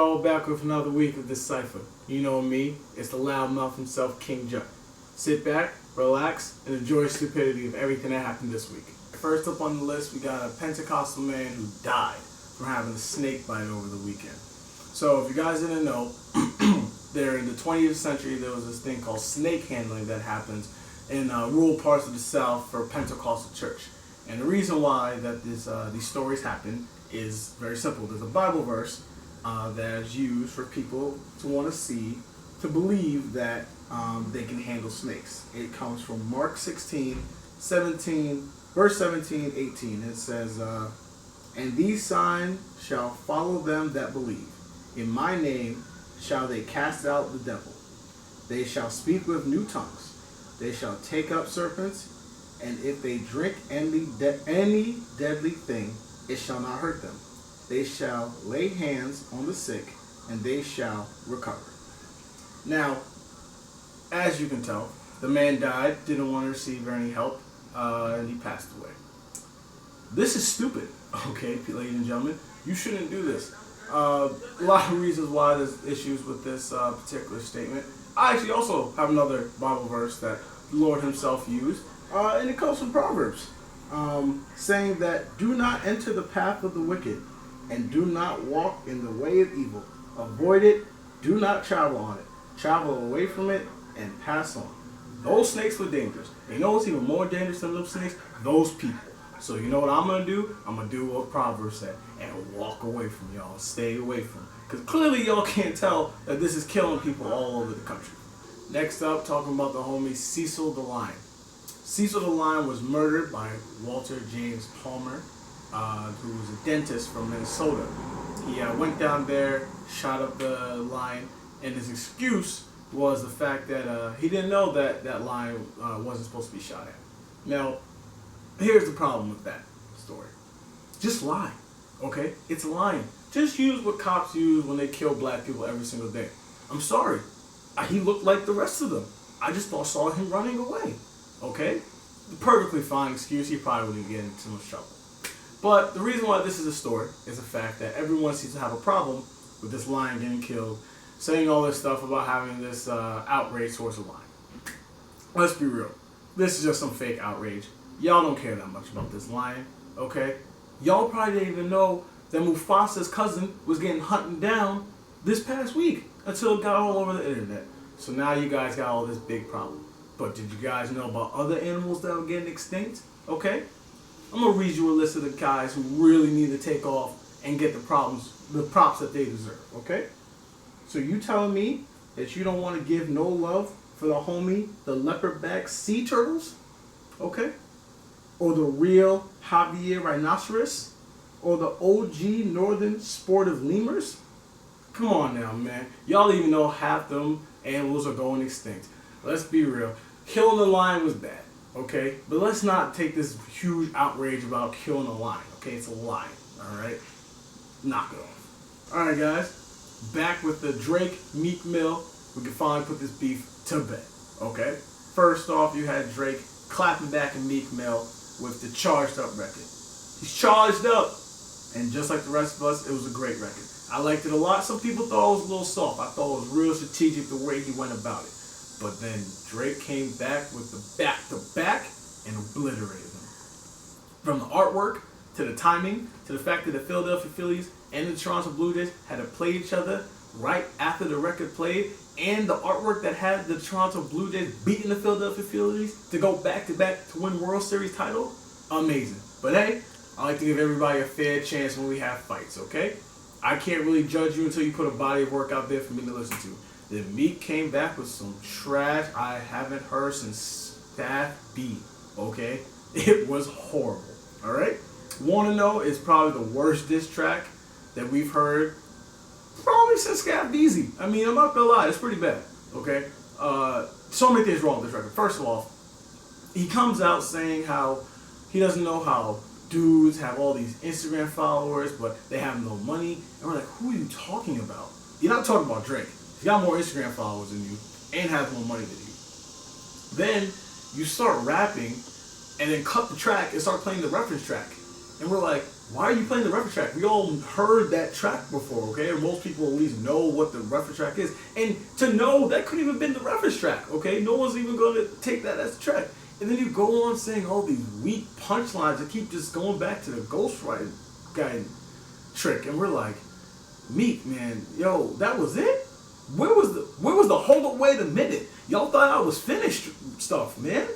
y'all, back with another week of DeCypher. You know me, it's the loudmouth himself, King Judd. Sit back, relax, and enjoy the stupidity of everything that happened this week. First up on the list, we got a Pentecostal man who died from having a snake bite over the weekend. So if you guys didn't know, there in the 20th century, there was this thing called snake handling that happens in rural parts of the South for Pentecostal church. And the reason why that these stories happen is very simple. There's a Bible verse that is used for people to believe that they can handle snakes. It comes from Mark 16, 17, verse 17, 18. It says, and these signs shall follow them that believe. In my name shall they cast out the devil. They shall speak with new tongues. They shall take up serpents, and if they drink any deadly thing, it shall not hurt them. They shall lay hands on the sick, and they shall recover. Now, as you can tell, the man died, didn't want to receive any help, and he passed away. This is stupid, okay, ladies and gentlemen. You shouldn't do this. A lot of reasons why there's issues with this particular statement. I actually also have another Bible verse that the Lord himself used, and it comes from Proverbs, saying that do not enter the path of the wicked, and do not walk in the way of evil. Avoid it, do not travel on it. Travel away from it, and pass on. Those snakes were dangerous. And you know what's even more dangerous than those snakes? Those people. So you know what I'm going to do? I'm going to do what Proverbs said, and walk away from y'all. Stay away from them. Because clearly y'all can't tell that this is killing people all over the country. Next up, talking about the homie Cecil the Lion. Cecil the Lion was murdered by Walter James Palmer, who was a dentist from Minnesota. He went down there, shot up the lion, and his excuse was the fact that he didn't know that lion wasn't supposed to be shot at. Now, here's the problem with that story. Just lie, okay? It's lying. Just use what cops use when they kill black people every single day. I'm sorry. He looked like the rest of them. I just saw him running away, okay? Perfectly fine excuse. He probably wouldn't get into too much trouble. But the reason why this is a story is the fact that everyone seems to have a problem with this lion getting killed, saying all this stuff about having this outrage towards the lion. Let's be real. This is just some fake outrage. Y'all don't care that much about this lion, okay? Y'all probably didn't even know that Mufasa's cousin was getting hunted down this past week until it got all over the internet. So now you guys got all this big problem. But did you guys know about other animals that were getting extinct? Okay? I'm going to read you a list of the guys who really need to take off and get the props that they deserve, okay? So you telling me that you don't want to give no love for the homie, the leopardback sea turtles? Okay? Or the real Javier rhinoceros? Or the OG northern sportive lemurs? Come on now, man. Y'all even know half them animals are going extinct. Let's be real. Killing a lion was bad, okay? But let's not take this huge outrage about killing a lion, okay? It's a lion, alright? Knock it off. Alright, guys. Back with the Drake Meek Mill. We can finally put this beef to bed, okay? First off, you had Drake clapping back at Meek Mill with the Charged Up record. He's charged up. And just like the rest of us, it was a great record. I liked it a lot. Some people thought it was a little soft. I thought it was real strategic the way he went about it. But then Drake came back with the back-to-back and obliterated them. From the artwork, to the timing, to the fact that the Philadelphia Phillies and the Toronto Blue Jays had to play each other right after the record played, and the artwork that had the Toronto Blue Jays beating the Philadelphia Phillies to go back-to-back to win World Series title, amazing. But hey, I like to give everybody a fair chance when we have fights, okay? I can't really judge you until you put a body of work out there for me to listen to. Then Meek came back with some trash I haven't heard since Staff B, okay? It was horrible, alright? Wanna Know is probably the worst diss track that we've heard probably since Scat Beezy. I mean, I'm not gonna lie, it's pretty bad, okay? So many things wrong with this record. First of all, he comes out saying how he doesn't know how dudes have all these Instagram followers, but they have no money. And we're like, who are you talking about? You're not talking about Drake. He's got more Instagram followers than you and has more money than you. Then you start rapping and then cut the track and start playing the reference track. And we're like, why are you playing the reference track? We all heard that track before, okay? Or most people at least know what the reference track is. And to know, that couldn't even have been the reference track, okay? No one's even going to take that as a track. And then you go on saying all these weak punchlines that keep just going back to the ghostwriting guy trick. And we're like, Meek, man, yo, that was it? Where was the hold up, wait a minute? Y'all thought I was finished stuff, man.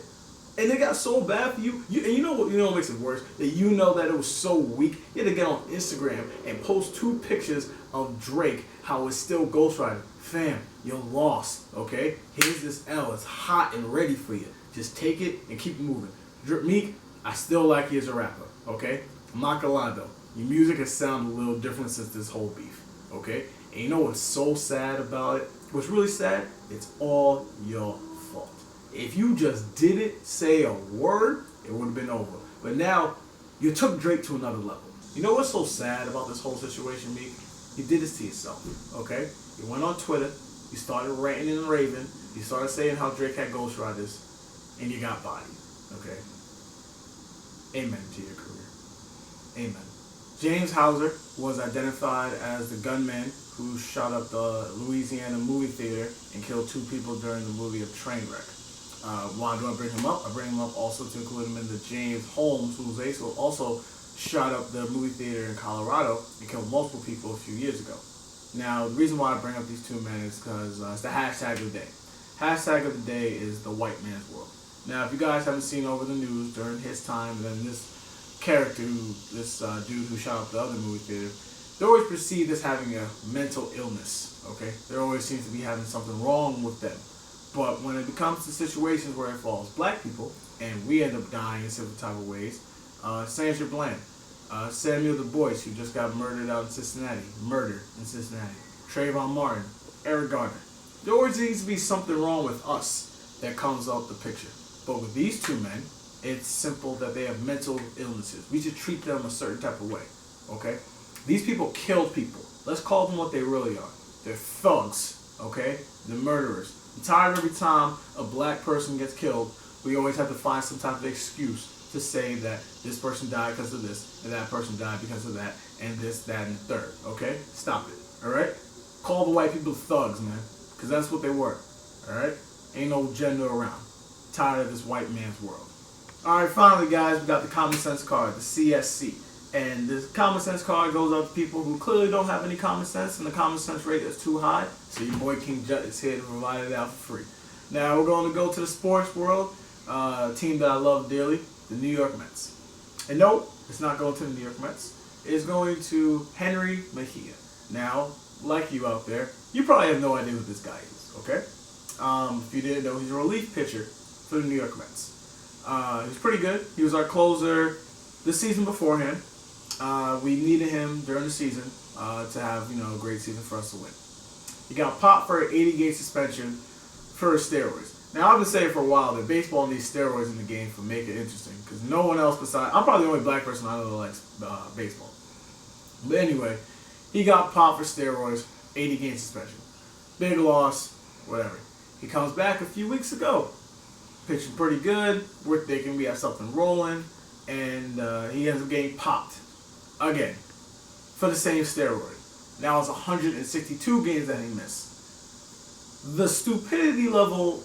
And it got so bad for you. And you know what makes it worse? That you know that it was so weak. You had to get on Instagram and post 2 pictures of Drake, how it's still ghostwriting. Fam, you're lost, okay? Here's this L. It's hot and ready for you. Just take it and keep moving. Meek, I still like you as a rapper, okay? I'm not gonna lie though. Your music has sounded a little different since this whole beef, okay? And you know what's so sad about it? What's really sad? It's all your fault. If you just didn't say a word, it would have been over. But now, you took Drake to another level. You know what's so sad about this whole situation, Meek? You did this to yourself, okay? You went on Twitter, you started ranting and raving, you started saying how Drake had ghostwriters, and you got bodied, okay? Amen to your career. Amen. James Hauser was identified as the gunman who shot up the Louisiana movie theater and killed 2 people during the movie of Trainwreck. Why do I bring him up? I bring him up also to include him in the James Holmes, who also shot up the movie theater in Colorado and killed multiple people a few years ago. Now, the reason why I bring up these 2 men is because it's the hashtag of the day. Hashtag of the day is the white man's world. Now, if you guys haven't seen over the news during his time, then this character, this dude who shot up the other movie theater, they're always perceived as having a mental illness, okay? There always seems to be having something wrong with them. But when it comes to situations where it falls black people, and we end up dying in several type of ways, Sandra Bland, Samuel Du Bois, who just got murdered in Cincinnati, Trayvon Martin, Eric Garner. There always needs to be something wrong with us that comes out the picture. But with these 2 men, it's simple that they have mental illnesses. We should treat them a certain type of way, okay? These people killed people. Let's call them what they really are. They're thugs, okay? They're murderers. I'm tired of every time a black person gets killed, we always have to find some type of excuse to say that this person died because of this, and that person died because of that, and this, that, and the third, okay? Stop it, all right? Call the white people thugs, man, because that's what they were, all right? Ain't no gender around. Tired of this white man's world. All right, finally, guys, we got the common sense card, the CSC. And this common sense card goes out to people who clearly don't have any common sense, and the common sense rate is too high. So your boy King Jut is here to provide it out for free. Now we're going to go to the sports world. A team that I love dearly, the New York Mets. And no, it's not going to the New York Mets. It's going to Henry Mejia. Now, like you out there, you probably have no idea who this guy is, okay? If you didn't know, he's a relief pitcher for the New York Mets. He's pretty good. He was our closer the season beforehand. We needed him during the season to have, a great season for us to win. He got popped for an 80-game suspension for steroids. Now, I've been saying for a while that baseball needs steroids in the game to make it interesting, because no one else besides, I'm probably the only black person I know that likes baseball. But anyway, he got popped for steroids, 80-game suspension. Big loss, whatever. He comes back a few weeks ago, pitching pretty good. We're thinking we have something rolling, and he ends up getting popped again for the same steroid. Now it's 162 games that he missed. The stupidity level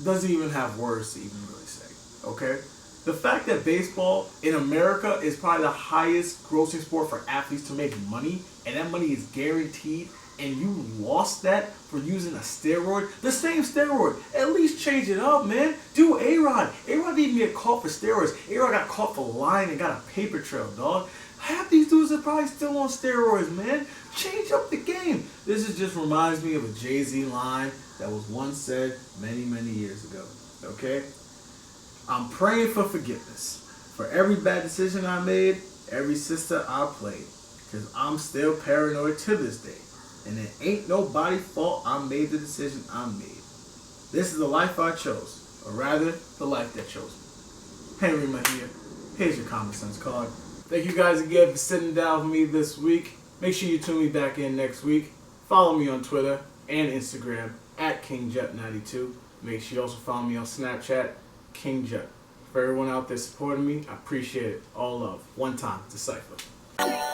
doesn't even have words to even really say, okay? The fact that baseball in America is probably the highest grossing sport for athletes to make money, and that money is guaranteed, and you lost that for using a steroid, the same steroid, at least change it up, man. Do A-Rod. A-Rod didn't even get caught for steroids. A-Rod got caught for lying and got a paper trail, dog. Half these dudes are probably still on steroids, man. Change up the game. This just reminds me of a Jay-Z line that was once said many, many years ago, okay? I'm praying for forgiveness for every bad decision I made, every sister I played, because I'm still paranoid to this day. And it ain't nobody's fault I made the decision I made. This is the life I chose, or rather, the life that chose me. Henry Mejia, here's your common sense card. Thank you guys again for sitting down with me this week. Make sure you tune me back in next week. Follow me on Twitter and Instagram at KingJut92. Make sure you also follow me on Snapchat, KingJut. For everyone out there supporting me, I appreciate it. All love. One time, DeCypher.